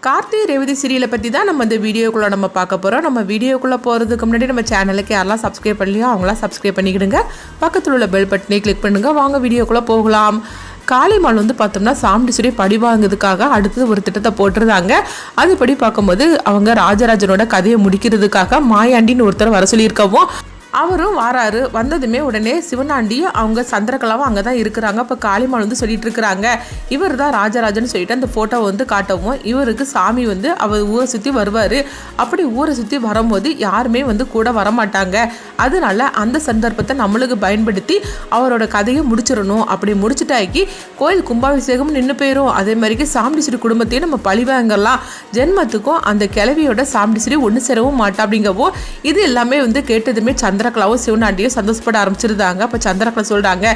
கார்த்தி ரேவதி சீரியலை பற்றி தான் நம்ம இந்த வீடியோக்குள்ளே நம்ம பார்க்க போகிறோம். நம்ம வீடியோக்குள்ளே போகிறதுக்கு முன்னாடி நம்ம சேனலுக்கு யாரெல்லாம் சப்ஸ்கிரைப் பண்ணலையோ அவங்களாம் சப்ஸ்கிரைப் பண்ணிக்கிடுங்க. பக்கத்தில் உள்ள பெல் பட்டனை கிளிக் பண்ணுங்கள். வாங்க வீடியோக்குள்ளே போகலாம். காளிமால் பார்த்தோம்னா சாமுண்டீஸ்வரி படி வாங்குறதுக்காக அடுத்தது ஒரு திட்டத்தை போட்டிருந்தாங்க. அதுபடி பார்க்கும்போது அவங்க ராஜராஜனோட கதையை முடிக்கிறதுக்காக மாயாண்டின்னு ஒருத்தர் வர சொல்லியிருக்கவும் அவரும் வராரு. வந்ததுமே உடனே சிவனாண்டியும் அவங்க சந்திரகலாவும் அங்கே தான் இருக்கிறாங்க. இப்போ காளிமால் சொல்லிட்டு இருக்கிறாங்க, இவர் தான் ராஜராஜன் சொல்லிட்டு அந்த ஃபோட்டோவை காட்டவும் இவருக்கு சாமி அவர் ஊரை சுற்றி வருவார். அப்படி ஊரை சுற்றி வரும்போது யாருமே கூட வரமாட்டாங்க. அதனால அந்த சந்தர்ப்பத்தை நம்மளுக்கு பயன்படுத்தி அவரோட கதையை முடிச்சிடணும். அப்படி முடிச்சுட்டாக்கி கோயில் கும்பாபிஷேகம் நின்று போயிடும். அதே மாதிரிக்கு சாமுண்டீஸ்வரி குடும்பத்தையும் நம்ம பழிவாங்கலாம். ஜென்மத்துக்கும் அந்த கிழவியோட சாமுண்டீஸ்வரி ஒன்று சேரவும் மாட்டா. அப்படிங்கவோ இது எல்லாமே கேட்டதுமே சந்திரகலாவும் சிவனாண்டியும் சந்தோஷப்பட ஆரம்பிச்சிருந்தாங்க. அப்போ சந்திரகலா சொல்கிறாங்க,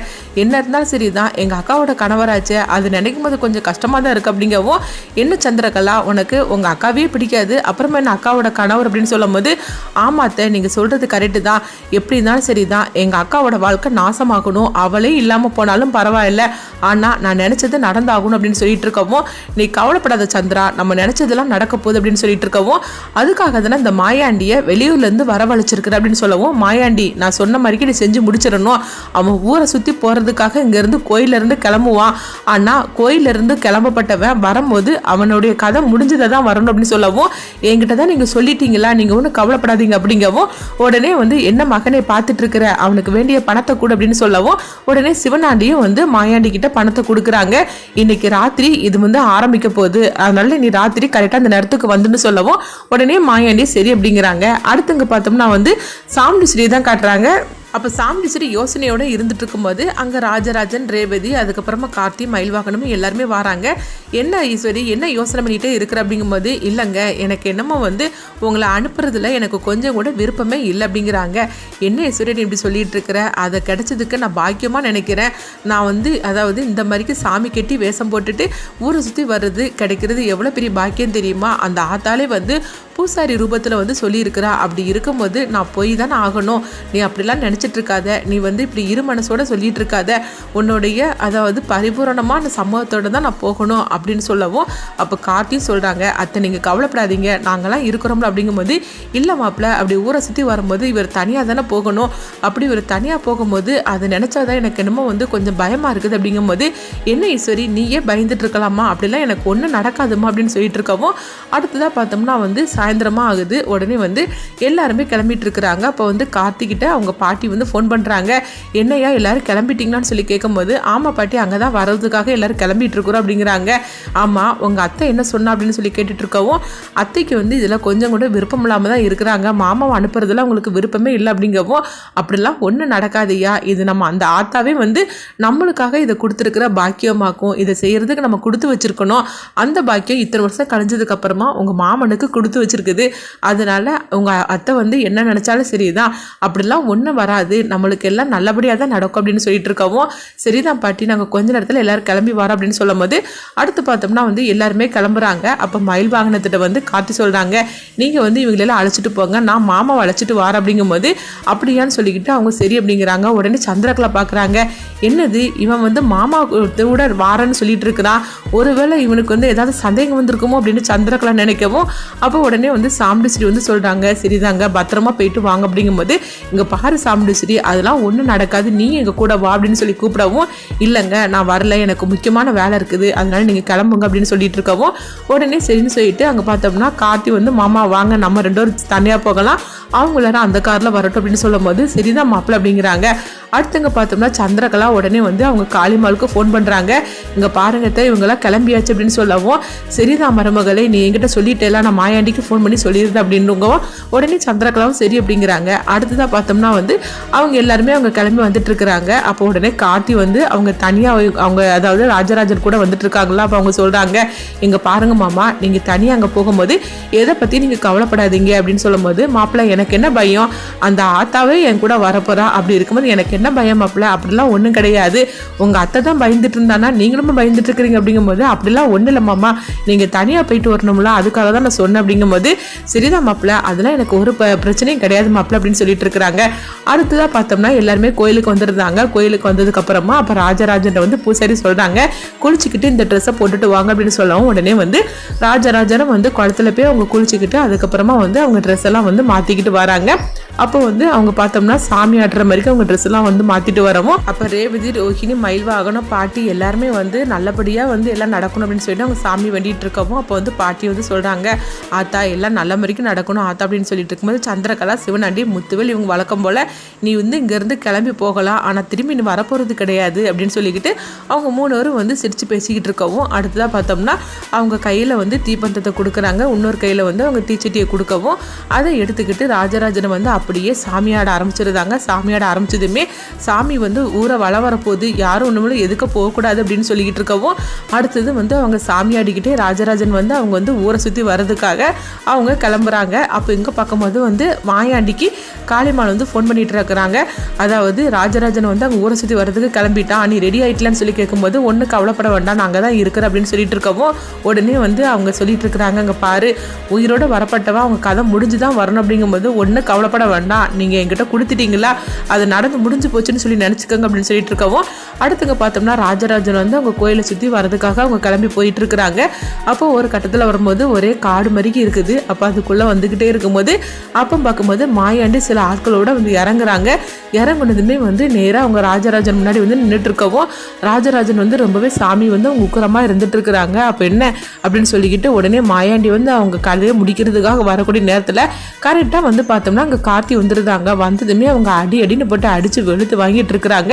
என்ன இருந்தாலும் சரி தான், எங்கள் அக்காவோட கணவராச்சு, அது நினைக்கும் போது கொஞ்சம் கஷ்டமாக தான் இருக்குது. அப்படிங்கவும் என்ன சந்திரகலா, உனக்கு உங்கள் அக்காவே பிடிக்காது, அப்புறமா என்ன அக்காவோட கணவர் அப்படின்னு சொல்லும் போது, ஆமாத்த நீங்கள் சொல்கிறது கரெக்டு தான், எப்படி இருந்தாலும் சரி தான், எங்கள் அக்காவோட வாழ்க்கை நாசமாகணும், அவளே இல்லாமல் போனாலும் பரவாயில்ல, ஆனால் நான் நினச்சது நடந்தாகணும் அப்படின்னு சொல்லிட்டு இருக்கவும், நீ கவலைப்படாத சந்திரா, நம்ம நினச்சதெல்லாம் நடக்க போகுது அப்படின்னு சொல்லிட்டு இருக்கவும், அதுக்காக தானே இந்த மாயாண்டியை வெளியூர்லேருந்து வரவழைச்சிருக்கிற அப்படின்னு சொல்லவும், மாயாண்டி நான் சொன்ன மாதிரிக்கு நீ செஞ்சு முடிச்சிடணும். அவன் ஊரை சுற்றி போகிறதுக்காக இங்கேருந்து கோயிலேருந்து கிளம்புவான். ஆனால் கோயிலேருந்து கிளம்பப்பட்டவன் வரும்போது அவனுடைய கதை முடிஞ்சதை தான் வரணும் அப்படின்னு சொல்லவும், என்கிட்ட தான் நீங்கள் சொல்லிட்டீங்களா, நீங்கள் ஒன்றும் கவலைப்படாதீங்க அப்படிங்கவும், உடனே என்ன மகனை பார்த்துட்டு இருக்கிற, அவனுக்கு வேண்டிய பணத்தை கூட அப்படின்னு சொல்லவும், உடனே சிவனாண்டியும் மாயாண்டி கிட்ட பணத்தை கொடுக்குறாங்க. இன்னைக்கு ராத்திரி இது ஆரம்பிக்க போகுது, அதனால நீ ராத்திரி கரெக்டாக அந்த நேரத்துக்கு வந்துன்னு சொல்லவும், உடனே மாயாண்டி சரி அப்படிங்கிறாங்க. அடுத்தங்க பார்த்தோம்னா சாமுண்டீஸ்வரி தான் காட்டுறாங்க. அப்போ சாமுண்டீஸ்வரி யோசனையோடு இருந்துட்டு இருக்கும்போது அங்கே ராஜராஜன், ரேவதி, அதுக்கப்புறமா கார்த்தி, மயில்வாகனமும் எல்லாருமே வராங்க. என்ன ஈஸ்வரி என்ன யோசனை பண்ணிகிட்டே இருக்கிற அப்படிங்கும்போது, இல்லைங்க எனக்கு என்னமோ உங்களை அனுப்புறதுல எனக்கு கொஞ்சம் கூட விருப்பமே இல்லை அப்படிங்கிறாங்க. என்ன ஈஸ்வரி நீ இப்படி சொல்லிட்டு இருக்கிற, அதை கிடைச்சதுக்கு நான் பாக்கியமாக நினைக்கிறேன். நான் அதாவது இந்த மாதிரிக்கு சாமி கட்டி வேஷம் போட்டுட்டு ஊரை சுற்றி வர்றது கிடைக்கிறது எவ்வளோ பெரிய பாக்கியம் தெரியுமா. அந்த ஆத்தாலே பூசாரி ரூபத்தில் சொல்லியிருக்கிறா. அப்படி இருக்கும்போது நான் போய் தானே ஆகணும். நீ அப்படிலாம் நினச்சிட்டு இருக்காத, நீ இப்படி இரு மனசோட சொல்லிட்டு இருக்காத, உன்னுடைய அதாவது பரிபூரணமான சம்பவத்தோடு தான் நான் போகணும் அப்படின்னு சொல்லவும், அப்போ கார்த்தியும் சொல்கிறாங்க, அத்தை நீங்கள் கவலைப்படாதீங்க, நாங்களாம் இருக்கிறோம்ல அப்படிங்கும்போது, இல்லை மாப்பிள்ள அப்படி ஊரை சுற்றி வரும்போது இவர் தனியாக தானே போகணும். அப்படி இவர் தனியாக போகும்போது அதை நினச்சாதான் எனக்கு என்னமோ கொஞ்சம் பயமாக இருக்குது அப்படிங்கும்போது, என்ன ஈஸ்வரி நீயே பயந்துட்டு இருக்கலாமா, அப்படிலாம் எனக்கு ஒன்றும் நடக்காதுமா அப்படின்னு சொல்லிட்டு இருக்கவும், அடுத்ததாக பார்த்தோம்னா சாயந்தரமாக ஆகுது. உடனே எல்லாருமே கிளம்பிட்டு இருக்கிறாங்க. அப்போ கார்த்திகிட்ட அவங்க பாட்டி ஃபோன் பண்ணுறாங்க, என்னையா எல்லாரும் கிளம்பிட்டீங்களான்னு சொல்லி கேட்கும்போது, ஆமாம் பாட்டி அங்கே தான் வர்றதுக்காக எல்லாரும் கிளம்பிட்டு இருக்கிறோம் அப்படிங்கிறாங்க. ஆமாம் உங்கள் அத்தை என்ன சொன்னா அப்படின்னு சொல்லி கேட்டுட்டு இருக்கவும், அத்தைக்கு இதில் கொஞ்சம் கூட விருப்பம் இல்லாமல் தான் இருக்கிறாங்க, மாமாவை அனுப்புறதுல உங்களுக்கு விருப்பமே இல்லை அப்படிங்கவும், அப்படிலாம் ஒன்றும் நடக்காதையா, இது நம்ம அந்த ஆத்தாவே நம்மளுக்காக இதை கொடுத்துருக்கிற பாக்கியமாக்கும், இதை செய்யறதுக்கு நம்ம கொடுத்து வச்சிருக்கணும். அந்த பாக்கியம் இத்தனை வருஷம் கழிஞ்சதுக்கு அப்புறமா உங்கள் மாமனுக்கு கொடுத்து வச்சிருக்குது. அதனால உங்கள் அத்தை என்ன நினச்சாலும் சரிதான், அப்படிலாம் ஒன்றும் வராது, நம்மளுக்கு எல்லாம் நல்லபடியாக தான் நடக்கும் அப்படின்னு சொல்லிட்டு இருக்கவும், சரிதான் பாட்டி நாங்கள் கொஞ்ச நேரத்தில் எல்லாரும் கிளம்பி வரோம் அப்படின்னு சொல்லும் போது, அடுத்து பார்த்தோம்னா எல்லாருமே கிளம்புறாங்க. அப்போ மயில் வாகனத்திட்ட காட்டி சொல்கிறாங்க, நீங்கள் இவங்களெல்லாம் அழைச்சிட்டு போங்க, நான் மாமாவை அழைச்சிட்டு வரேன் அப்படிங்கும்போது, அப்படியான்னு சொல்லிக்கிட்டு அவங்க சரி அப்படிங்கிறாங்க. உடனே சந்திரகலா பார்க்குறாங்க, என்னது இவன் மாமா கூட வாரன்னு சொல்லிட்டு இருக்கிறான், ஒருவேளை இவனுக்கு ஏதாவது சந்தேகம் வந்திருக்குமோ அப்படின்னு சந்திரகலா நினைக்கவும், அப்போ உடனே சாமுண்டீஸ்வரி சொல்கிறாங்க, சரிதாங்க பத்திரமா போயிட்டு வாங்க அப்படிங்கும்போது, இங்கே பாரு சாமுண்டீஸ்வரி அதெல்லாம் ஒன்றும் நடக்காது, நீ எங்கள் கூட வா அப்படின்னு சொல்லி கூப்பிடவும், இல்லைங்க நான் வரல, எனக்கு முக்கியமான வேலை இருக்குது, அதனால நீங்கள் கிளம்புங்க அப்படின்னு சொல்லிட்டு இருக்கவும், உடனே சரின்னு சொல்லிட்டு அங்கே பார்த்தோம்னா கார்த்தி மாமா வாங்க நம்ம ரெண்டு பேரும் தனியாக போகலாம், அவங்க எல்லாரும் அந்த காரில் வரட்டும் அப்படின்னு சொல்லும் போது, சரிதான் மாப்பிள்ள அப்படிங்கிறாங்க. அடுத்தங்க பார்த்தோம்னா சந்திரகலா உடனே அவங்க காளிமாலுக்கு ஃபோன் பண்ணுறாங்க, இங்கே பாருங்கத்த இவங்கெல்லாம் கிளம்பியாச்சு அப்படின்னு சொல்லவும், சரிதான் மருமகளே நீ என்கிட்ட சொல்லிட்டேலாம், நான் மாயாண்டிக்கு ஃபோன் பண்ணி சொல்லியிருந்தேன் அப்படின்னுங்கவும், உடனே சந்திரகலாவும் சரி அப்படிங்கிறாங்க. அடுத்ததாக பார்த்தோம்னா அவங்க எல்லாருமே அவங்க கிளம்பி வந்துட்டு இருக்கிறாங்க. அப்போ உடனே கார்த்தி அவங்க தனியாக அவங்க அதாவது ராஜராஜன் கூட வந்துட்டு இருக்காங்களா. அப்போ அவங்க சொல்கிறாங்க, இங்கே பாருங்க மாமா நீங்கள் தனியாக அங்கே போகும்போது எதை பற்றி நீங்கள் கவலைப்படாதீங்க அப்படின்னு சொல்லும் போது, மாப்பிள்ளை எனக்கு என்ன பயம், அந்த ஆத்தாவே என் கூட வரப்போறா, அப்படி இருக்கும்போது எனக்கு என்ன பயம் மாப்பிள்ள? அப்படிலாம் ஒன்றும் கிடையாது. உங்கள் அத்தை தான் பயந்துட்டு இருந்தானா நீங்களும் பயந்துட்டு இருக்கிறீங்க அப்படிங்கும்போது அப்படிலாம் ஒன்றும் இல்லை மாமா, நீங்கள் தனியாக போயிட்டு வரணும்ல, அதுக்காக தான் நான் சொன்னேன் அப்படிங்கும்போது சரிதான் மாப்பிள்ள, அதெல்லாம் எனக்கு ஒரு பிரச்சனையும் கிடையாது மாப்பிள்ள அப்படின்னு சொல்லிட்டு இருக்கிறாங்க. அடுத்ததாக பார்த்தோம்னா எல்லாருமே கோயிலுக்கு வந்துருந்தாங்க. கோயிலுக்கு வந்ததுக்கப்புறமா அப்போ ராஜராஜன் வந்து பூசாரி சொல்கிறாங்க, குளிச்சுக்கிட்டு இந்த ட்ரெஸ்ஸை போட்டுட்டு வாங்க அப்படின்னு சொல்லவும் உடனே வந்து ராஜராஜனும் வந்து குளத்துல போய் அவங்க குளிச்சுக்கிட்டு அதுக்கப்புறமா வந்து அவங்க ட்ரெஸ் எல்லாம் வந்து மாற்றிக்கிட்டு வராங்க. அப்போ வந்து அவங்க பார்த்தோம்னா சாமி ஆடுற மாதிரி அவங்க ட்ரெஸ் எல்லாம் வந்து மாற்றிட்டு வரவும் அப்போ ரேவதி, ரோஹிணி, மயில்வாகனம், பாட்டி எல்லாருமே வந்து நல்லபடியாக வந்து எல்லாம் நடக்கணும் அப்படின்னு சொல்லிட்டு அவங்க சாமி வேண்டிகிட்டு இருக்கவும் அப்போ வந்து பாட்டி வந்து சொல்கிறாங்க, ஆத்தா எல்லாம் நல்ல மாதிரிக்கு நடக்கணும் ஆத்தா அப்படின்னு சொல்லிட்டு இருக்கும்போது சந்திரகலா, சிவனாண்டி, முத்துவேல் இவங்க வழக்கம் போல் நீ வந்து இங்கேருந்து கிளம்பி போகலாம், ஆனால் திரும்பி நீ வரப்போகிறது கிடையாது அப்படின்னு சொல்லிக்கிட்டு அவங்க 3 பேரும் வந்து சிரித்து பேசிக்கிட்டு இருக்கவும் அடுத்ததாக பார்த்தோம்னா அவங்க கையில் வந்து தீப்பந்தத்தை கொடுக்குறாங்க. இன்னொரு கையில் வந்து அவங்க தீச்சட்டியை கொடுக்கவும் அதை எடுத்துக்கிட்டு ராஜராஜனை வந்து அப்படியே சாமியாட ஆரம்பிச்சிருந்தாங்க. சாமியாட ஆரம்பிச்சதுமே சாமி வந்து ஊரை வரப்போகுது, யாரும் ஒன்றுமே எதுக்க போகக்கூடாது அப்படின்னு சொல்லிக்கிட்டு இருக்கவும் அடுத்தது வந்து அவங்க சாமியாடிக்கிட்டே ராஜராஜன் வந்து அவங்க வந்து ஊரை சுற்றி வர்றதுக்காக அவங்க கிளம்புறாங்க. அப்போ இங்கே பார்க்கும்போது வந்து மாயாண்டிக்கு காளிமால் வந்து ஃபோன் பண்ணிட்டு இருக்கிறாங்க. அதாவது ராஜராஜன் வந்து அவங்க ஊரை சுற்றி வர்றதுக்கு கிளம்பிட்டான், நீ ரெடி ஆகிட்டலான்னு சொல்லி கேட்கும்போது ஒன்றும் கவலைப்பட வேண்டாம், நாங்கள் தான் இருக்கிறோம் அப்படின்னு சொல்லிட்டு இருக்கவும் உடனே வந்து அவங்க சொல்லிட்டு இருக்கிறாங்க, அங்கே பாரு உயிரோட வரப்பட்டவா அவங்க கதை முடிஞ்சு தான் வரணும் அப்படிங்கும்போது ஒன்றும் கவலைப்பட வேண்டாம், நீங்கள் என்கிட்ட கொடுத்துட்டீங்களா, அது நடந்து முடிஞ்சு போச்சுன்னு சொல்லி நினச்சிக்கோங்க அப்படின்னு சொல்லிட்டு இருக்கவும் அடுத்துங்க பார்த்தோம்னா ராஜராஜன் வந்து அவங்க கோயிலை சுற்றி வரதுக்காக அவங்க கிளம்பி போயிட்டு இருக்கிறாங்க. அப்போ ஒரு கட்டத்தில் வரும்போது ஒரே காடு மாதிரிக்கு இருக்குது. அப்போ அதுக்குள்ளே வந்துக்கிட்டே இருக்கும்போது அப்போ பார்க்கும்போது மாயாண்டி சில ஆட்களோட வந்து இறங்குறாங்க. இறங்குனதுமே வந்து நேராக அவங்க ராஜராஜன் முன்னாடி வந்து நின்றுட்டு இருக்கவும் ராஜராஜன் வந்து ரொம்பவே சாமி வந்து அவங்க உக்கரமாக இருந்துட்டு இருக்கிறாங்க. அப்போ என்ன அப்படின்னு சொல்லிக்கிட்டு உடனே மாயாண்டி வந்து அவங்க கதையை முடிக்கிறதுக்காக வரக்கூடிய நேரத்தில் கரெக்டாக வந்து பார்த்தோம்னா அங்கே கார்த்தி வந்துருந்தாங்க. வந்ததுமே அவங்க அடின்னு போட்டு அடித்து வெளுத்து வாங்கிட்டு இருக்கிறாங்க.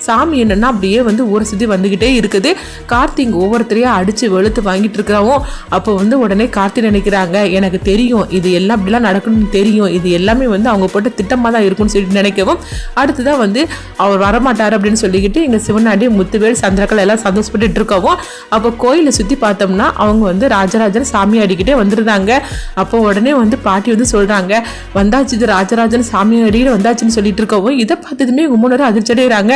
சாமி என்னன்னா அப்படியே வந்து ஊரை சுற்றி வந்துக்கிட்டே இருக்குது. கார்த்தி இங்கே ஒவ்வொருத்தரையும் அடித்து வெளுத்து வாங்கிட்டு இருக்கிறாவும் அப்போ வந்து உடனே கார்த்தி நினைக்கிறாங்க, எனக்கு தெரியும் இது எல்லாம் அப்படிலாம் நடக்கணும்னு தெரியும், இது எல்லாமே வந்து அவங்க போட்டு திட்டமாக தான் இருக்குன்னு சொல்லிட்டு நினைக்கவும் அடுத்துதான் வந்து அவர் வரமாட்டார் அப்படின்னு சொல்லிக்கிட்டு இங்கே சிவனாண்டி, முத்துவேல், சந்திரகலா எல்லாம் சந்தோஷப்பட்டு இருக்கவும் அப்போ கோயிலை சுற்றி பார்த்தோம்னா அவங்க வந்து ராஜராஜன் சாமி அடிக்கிட்டே வந்துருந்தாங்க. அப்போ உடனே வந்து பாட்டி வந்து சொல்கிறாங்க, வந்தாச்சு இது ராஜராஜன் சாமி அடிக்கிட்டு வந்தாச்சுன்னு சொல்லிட்டு இருக்கவும் இதை பார்த்ததுமே உம்மனரும் அதிர்ச்சி அடைகிறாங்க.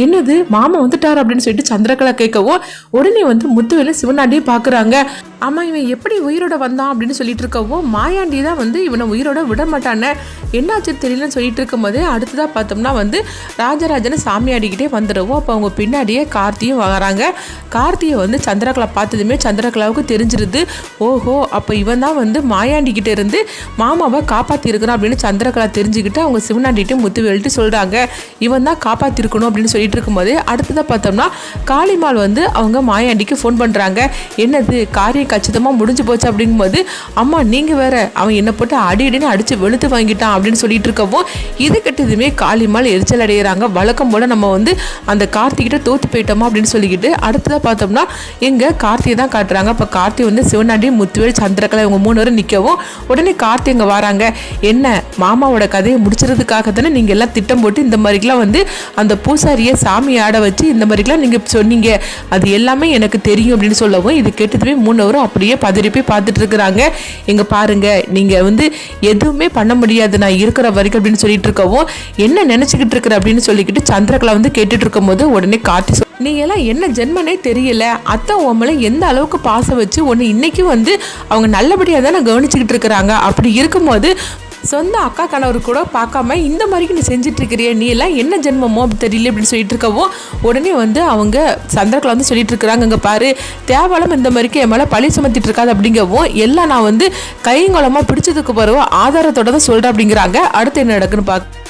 என்னது மாமா வந்துட்டார் அப்படின்னு சொல்லிட்டு சந்திரகலா கேட்கவும் உடனே வந்து முத்துவேலும் சிவனாண்டியும் பார்க்குறாங்க. ஆமாம் இவன் எப்படி உயிரோட வந்தான் அப்படின்னு சொல்லிட்டு இருக்கவும் மாயாண்டி தான் வந்து இவனை உயிரோட விட மாட்டானே, என்னாச்சு தெரியலன்னு சொல்லிட்டு இருக்கும்போது அடுத்ததாக பார்த்தோம்னா வந்து ராஜராஜனை சாமி ஆடிக்கிட்டே வந்துடுவோம். அப்போ அவங்க பின்னாடியே கார்த்தியும் வராங்க. கார்த்தியை வந்து சந்திரகலா பார்த்ததுமே சந்திரகலாவுக்கு தெரிஞ்சிருது, ஓஹோ அப்போ இவன் தான் வந்து மாயாண்டிக்கிட்ட இருந்து மாமாவை காப்பாற்றிருக்கிறான் அப்படின்னு சந்திரகலா தெரிஞ்சுக்கிட்டு அவங்க சிவனாண்டிட்டு முத்துவேல்ட்டு சொல்கிறாங்க, இவன் தான் காப்பாற்றிருக்கணும் அப்படின்னு சொல்லிட்டு இருக்கும்போது அடுத்ததாக பார்த்தோம்னா காளிமால் வந்து அவங்க மாயாண்டிக்கு ஃபோன் பண்ணுறாங்க, என்னது காரியம் கச்சிதமாக முடிஞ்சு போச்சு அப்படிங்கும்போது அம்மா நீங்கள் வேற அவன் என்னை போட்டு அடின்னு அடித்து வெளுத்து வாங்கிட்டான் அப்படின்னு சொல்லிட்டு இருக்கவும் இது கெட்டதுமே காளிமால் எரிச்சல் அடைகிறாங்க. வழக்கம் போல் நம்ம வந்து அந்த கார்த்திகிட்ட தோற்று போயிட்டோமா அப்படின்னு சொல்லிக்கிட்டு அடுத்ததாக பார்த்தோம்னா எங்கே கார்த்தியை தான் காட்டுறாங்க. அப்போ கார்த்தி வந்து சிவனாண்டி, முத்துவேல், சந்திரகலா இவங்க 3 பேரும் நிற்கவும் உடனே கார்த்தி இங்கே வராங்க, என்ன மாமாவோட கதையை முடிச்சுறதுக்காக தானே நீங்கள் எல்லாம் திட்டம் போட்டு இந்த மாதிரிலாம் வந்து அந்த பூசாரியை சாமி ஆட வச்சு இந்த மாதிரிலாம் நீங்கள் சொன்னீங்க, அது எல்லாமே எனக்கு தெரியும் அப்படின்னு சொல்லவும் இது கேட்டதுமே 3 பேரும் அப்படியே பதறி போய் பார்த்துட்டு இருக்கிறாங்க. எங்க பாருங்க நீங்கள் வந்து எதுவுமே பண்ண முடியாது நான் இருக்கிற வரைக்கும் அப்படின்னு சொல்லிட்டு இருக்கவும் என்ன நினச்சிக்கிட்டு இருக்கிற அப்படின்னு சொல்லிக்கிட்டு சந்திரகலா வந்து கேட்டுட்டு இருக்கும் போது உடனே கார்த்தி நீ எல்லாம் என்ன ஜென்மனே தெரியல, அத்தை உம்மளை எந்த அளவுக்கு பாசம் வச்சு ஒன்று இன்னைக்கும் வந்து அவங்க நல்லபடியாக தானே கவனிச்சுக்கிட்டு இருக்கிறாங்க, அப்படி இருக்கும்போது சொந்த அக்கா கணவர் கூட பார்க்காம இந்த மாதிரிக்கு நீ செஞ்சுட்டு இருக்கிறிய, நீ எல்லாம் என்ன ஜென்மமோ அப்படி தெரியல அப்படின்னு சொல்லிட்டு இருக்கவும் உடனே வந்து அவங்க சந்திரகலா வந்து சொல்லிட்டு இருக்கிறாங்க, இங்கே பாரு தேவாலம் இந்த மாதிரிக்கு என் மேலே பழி சுமத்திட்டு இருக்காது அப்படிங்கவும் எல்லாம் நான் வந்து கைங்கோலமாக பிடிச்சதுக்கு பிறகு ஆதாரத்தோட தான் சொல்கிறேன் அப்படிங்கிறாங்க. அடுத்து என்ன நடக்குன்னு பார்க்க